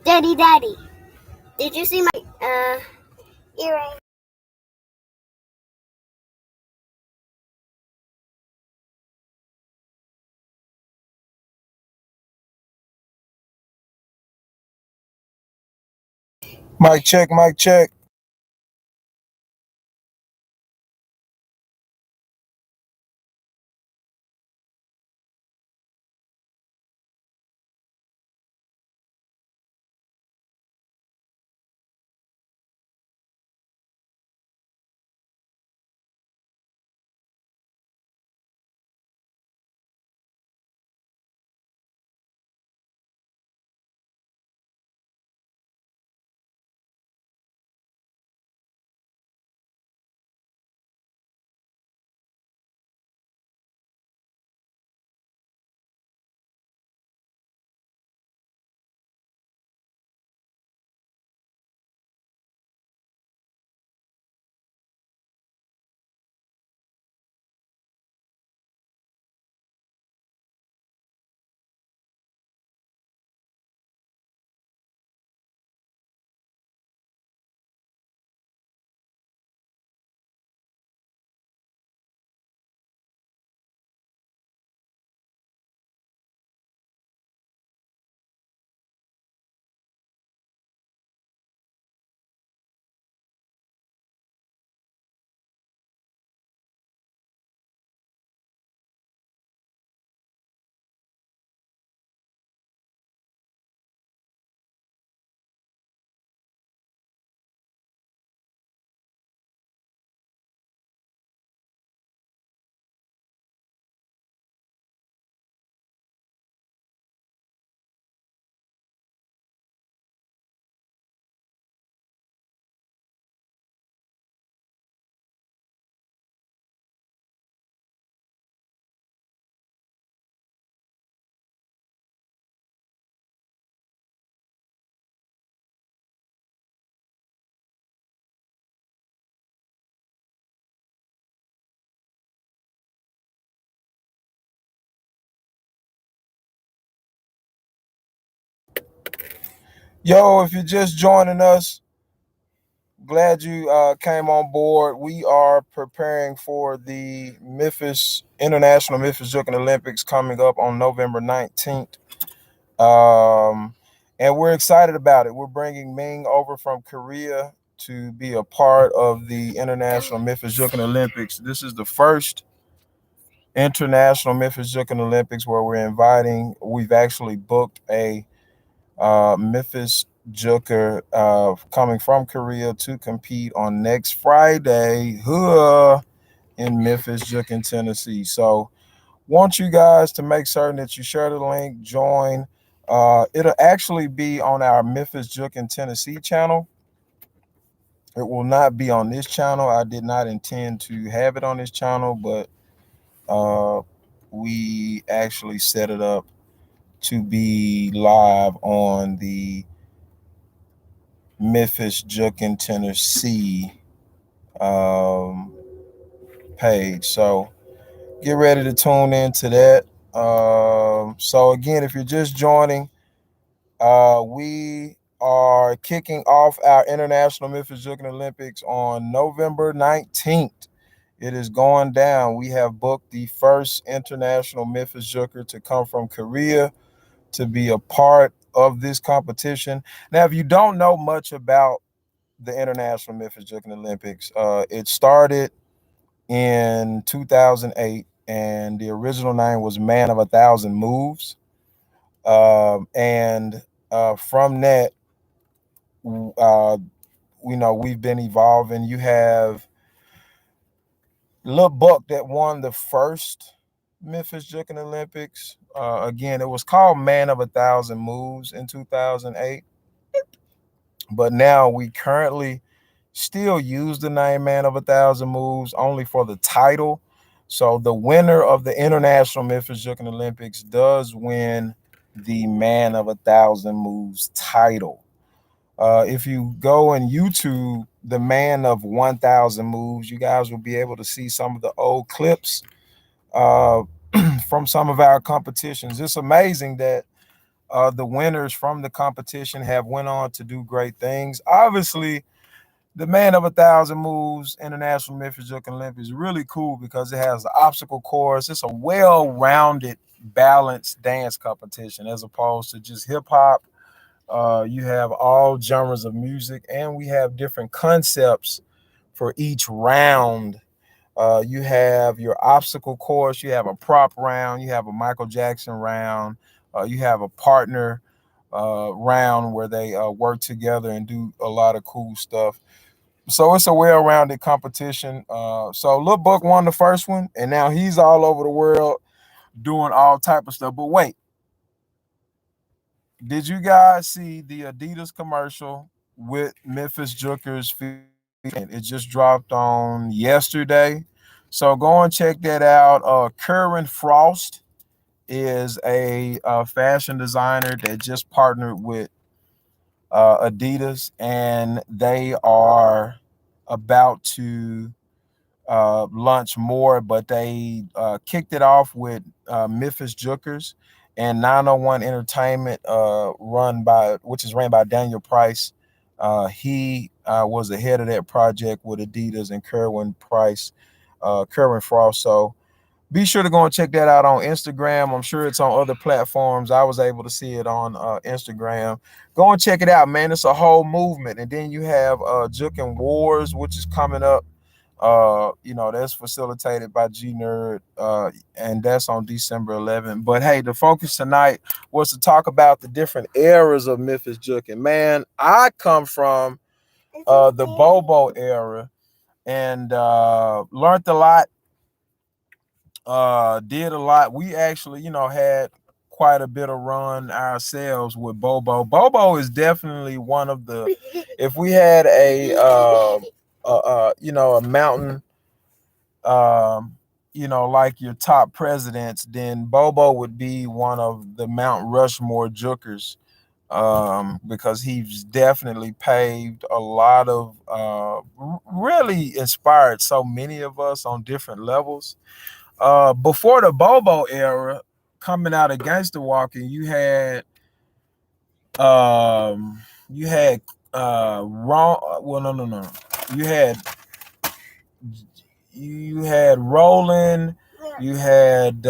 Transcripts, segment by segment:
Daddy, did you see my earring? Mic check, mic check. Yo, if you're just joining us, glad you came on board. We are preparing for the Memphis Jookin Olympics coming up on November 19th. And we're excited about it. We're bringing Ming over from Korea to be a part of the International Memphis Jookin Olympics. This is the first International Memphis Jookin Olympics where we've actually booked a Memphis Jooker coming from Korea to compete on next Friday in Memphis Jookin, Tennessee. So want you guys to make certain that you share the link, join. It'll actually be on our Memphis Jookin, Tennessee channel. It will not be on this channel. I did not intend to have it on this channel, but we actually set it up to be live on the Memphis Jookin, Tennessee page. So get ready to tune into that. So again, if you're just joining, we are kicking off our International Memphis Jookin Olympics on November 19th. It is going down. We have booked the first international Memphis Jooker to come from Korea to be a part of this competition. Now, if you don't know much about the International Memphis Jookin Olympics, it started in 2008, and the original name was Man of a Thousand Moves. And from that, uh, we've been evolving. You have Lil Buck that won the first Memphis Jookin Olympics. Again, it was called Man of a Thousand Moves in 2008, but now we currently still use the name Man of a Thousand Moves only for the title. So the winner of the International Memphis Jookin Olympics does win the Man of a Thousand Moves title. If you go and YouTube the Man of 1,000 Moves, you guys will be able to see some of the old clips uh, from some of our competitions. It's amazing that the winners from the competition have went on to do great things. Obviously, the Man of a Thousand Moves International Memphis Jookin Olympics is really cool because it has an obstacle course. It's a well-rounded, balanced dance competition as opposed to just hip hop. You have all genres of music, and we have different concepts for each round. You have your obstacle course, you have a prop round, you have a Michael Jackson round, you have a partner round where they work together and do a lot of cool stuff. So it's a well-rounded competition. So Lil Buck won the first one, and now he's all over the world doing all type of stuff. But wait, did you guys see the Adidas commercial with Memphis Jookers featuring? It just dropped on yesterday. So go and check that out. Curran Frost is a fashion designer that just partnered with Adidas, and they are about to launch more, but they kicked it off with Memphis Jookers and 901 Entertainment, which is ran by Daniel Price. He was the head of that project with Adidas and Kerwin Frost. So be sure to go and check that out on Instagram. I'm sure it's on other platforms. I was able to see it on Instagram. Go and check it out, man. It's a whole movement. And then you have Jookin Wars, which is coming up. That's facilitated by G Nerd, and that's on December 11th. But hey, the focus tonight was to talk about the different eras of Memphis Jookin. Man, I come from the Bobo era and learned a lot, did a lot. We actually, had quite a bit of run ourselves with Bobo. Bobo is definitely one of the, if we had a mountain, like your top presidents, then Bobo would be one of the Mount Rushmore Jookers, because he's definitely paved a lot of, really inspired so many of us on different levels. Before the Bobo era, coming out of gangster walking, you had wrong. Well, no. You had you had Roland, you had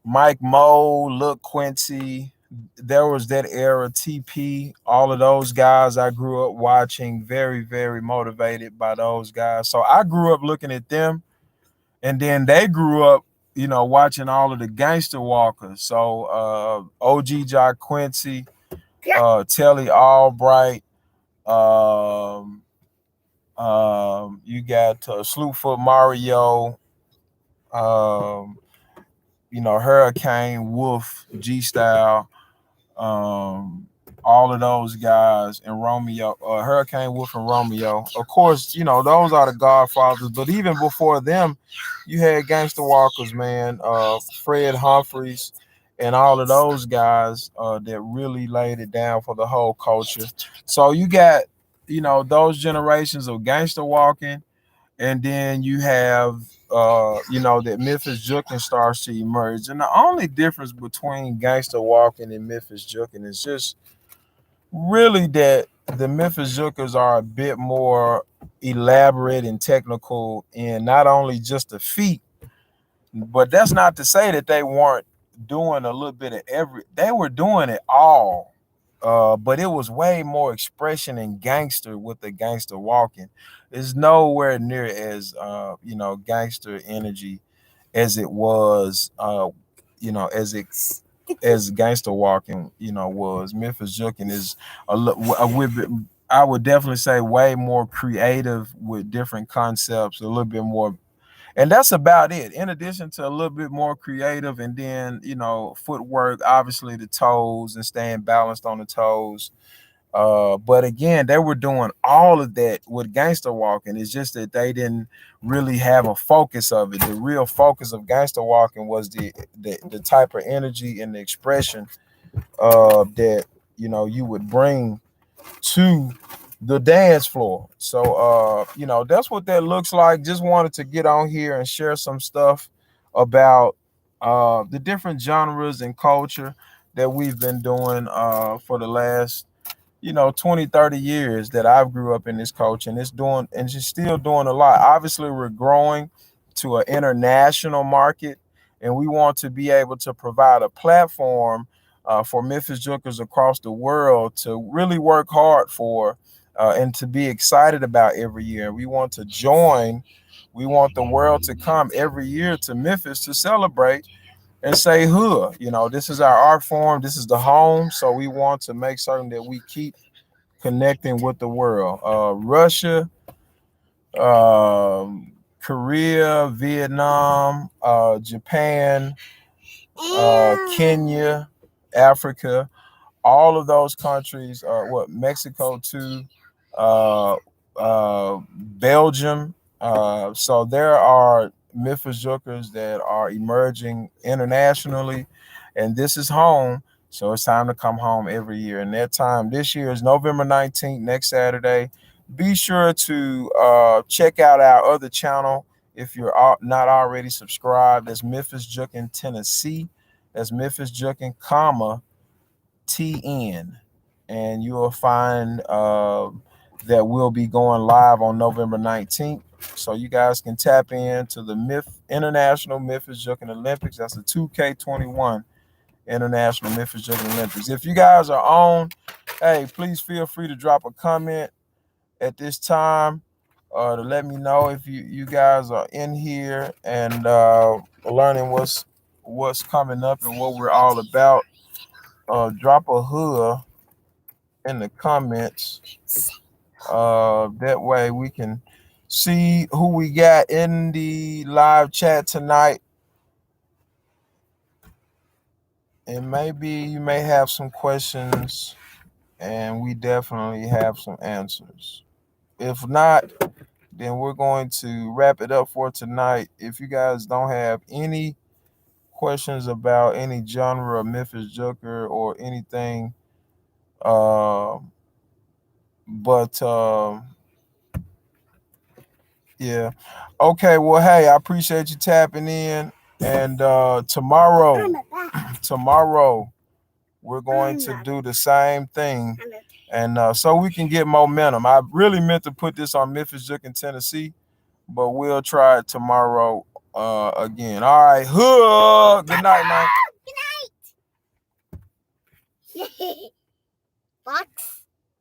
Mike Moe, Lil Quincy. There was that era, TP, all of those guys I grew up watching, very, very motivated by those guys. So I grew up looking at them, and then they grew up, watching all of the gangster walkers. So OG Jock Quincy, Telly Albright, you got Slewfoot Mario, um, Hurricane Wolf, G Style, all of those guys, and Romeo, Hurricane Wolf and Romeo. Of course, those are the Godfathers. But even before them, you had Gangster Walkers, man, Fred Humphreys, and all of those guys that really laid it down for the whole culture. So you got, those generations of gangster walking, and then you have that Memphis Jookin starts to emerge. And the only difference between gangster walking and Memphis Jookin is just really that the Memphis Jookers are a bit more elaborate and technical in not only just the feet, but that's not to say that they weren't doing a little bit of they were doing it all. But it was way more expression and gangster with the gangster walking. It's nowhere near as gangster energy as it was, as gangster walking, was. Memphis Jookin is I would definitely say way more creative with different concepts, a little bit more, and that's about it. In addition to a little bit more creative, and then footwork, obviously the toes and staying balanced on the toes. But again, they were doing all of that with gangster walking. It's just that they didn't really have a focus of it. The real focus of gangster walking was the type of energy and the expression that you would bring to the dance floor. So that's what that looks like. Just wanted to get on here and share some stuff about the different genres and culture. that we've been doing for the last 20, 30 years that I've grew up in this coach, and it's still doing a lot. Obviously, we're growing to an international market, and we want to be able to provide a platform for Memphis Jookers across the world to really work hard for and to be excited about every year. We want to join. We want the world to come every year to Memphis to celebrate and say, huh, this is our art form. This is the home. So we want to make certain that we keep connecting with the world. Russia, Korea, Vietnam, Japan, Kenya, Africa, all of those countries, Mexico too, uh, Belgium. So there are Memphis Jookers that are emerging internationally, and this is home. So it's time to come home every year. And that time this year is November 19th, next Saturday. Be sure to check out our other channel if you're not already subscribed. That's Memphis Jookin, Tennessee. That's Memphis Jookin, TN. And you will find that we'll be going live on November 19th. So you guys can tap into the International Memphis Jookin Olympics. That's the 2K21 International Memphis Jookin Olympics. If you guys are on, hey, please feel free to drop a comment at this time to let me know if you guys are in here and learning what's coming up and what we're all about. Drop a hood in the comments. That way we can see who we got in the live chat tonight. And maybe you may have some questions, and we definitely have some answers. If not, then we're going to wrap it up for tonight. If you guys don't have any questions about any genre of Memphis Jooker or anything, yeah. Okay, well, hey, I appreciate you tapping in. And tomorrow we're going to do the same thing. And so we can get momentum. I really meant to put this on Memphis Jookin, Tennessee, but we'll try it tomorrow again. All right. Good night, man. Good night. Fox.